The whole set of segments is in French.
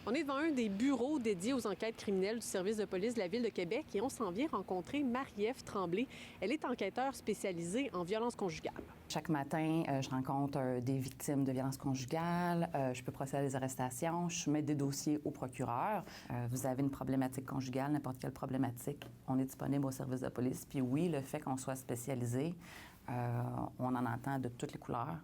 On est devant un des bureaux dédiés aux enquêtes criminelles du service de police de la Ville de Québec et on s'en vient rencontrer Marie-Ève Tremblay. Elle est enquêteure spécialisée en violence conjugale. Chaque matin, je rencontre des victimes de violences conjugales. Je peux procéder à des arrestations. Je mets des dossiers au procureur. Vous avez une problématique conjugale, n'importe quelle problématique, on est disponible au service de police. Puis oui, le fait qu'on soit spécialisé, on en entend de toutes les couleurs.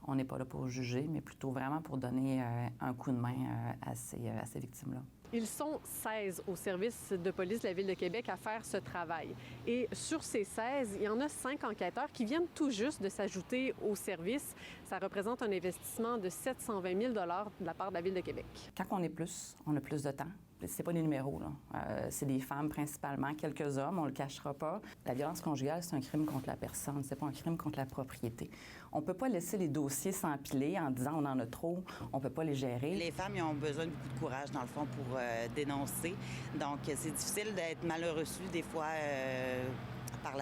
On n'est pas là pour juger, mais plutôt vraiment pour donner un coup de main à ces victimes-là. Ils sont 16 au service de police de la Ville de Québec à faire ce travail. Et sur ces 16, il y en a 5 enquêteurs qui viennent tout juste de s'ajouter au service. Ça représente un investissement de 720 000 de la part de la Ville de Québec. Quand on est plus, on a plus de temps. C'est pas des numéros, là. C'est des femmes principalement, quelques hommes, on le cachera pas. La violence conjugale, c'est un crime contre la personne, c'est pas un crime contre la propriété. On peut pas laisser les dossiers s'empiler en disant on en a trop, on peut pas les gérer. Les femmes, ils ont besoin de beaucoup de courage, dans le fond, pour dénoncer. Donc, c'est difficile d'être mal reçu, des fois, par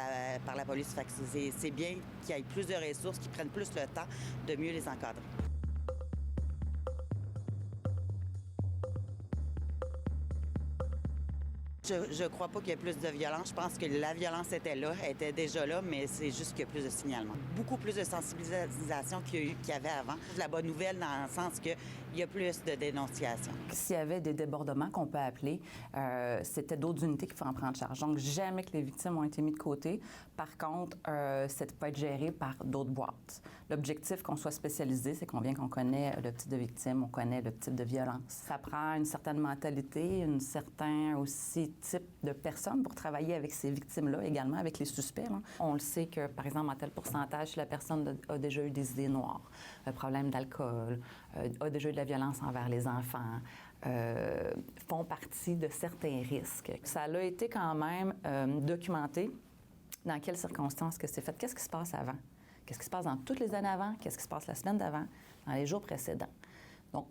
la police. Fait que c'est bien qu'il y ait plus de ressources, qu'ils prennent plus le temps de mieux les encadrer. Je crois pas qu'il y ait plus de violence. Je pense que la violence était là, elle était déjà là, mais c'est juste qu'il y a plus de signalements. Beaucoup plus de sensibilisation qu'il y avait avant. C'est la bonne nouvelle dans le sens qu'il y a plus de dénonciations. S'il y avait des débordements qu'on peut appeler, c'était d'autres unités qui font en prendre charge. Donc, jamais que les victimes ont été mises de côté. Par contre, ça peut être géré par d'autres boîtes. L'objectif qu'on soit spécialisé, c'est qu'on connaît le type de victime, on connaît le type de violence. Ça prend une certaine mentalité, une certaine aussi type de personnes pour travailler avec ces victimes-là, également avec les suspects. Là. On le sait que, par exemple, en tel pourcentage, si la personne a déjà eu des idées noires, un problème d'alcool, a déjà eu de la violence envers les enfants, font partie de certains risques. Ça a été quand même documenté dans quelles circonstances que c'est fait. Qu'est-ce qui se passe avant? Qu'est-ce qui se passe dans toutes les années avant? Qu'est-ce qui se passe la semaine d'avant? Dans les jours précédents? Donc,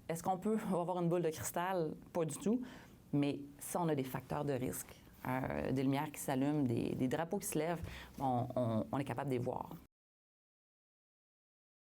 est-ce qu'on peut avoir une boule de cristal? Pas du tout. Mais si on a des facteurs de risque, des lumières qui s'allument, des drapeaux qui se lèvent, on est capable de les voir.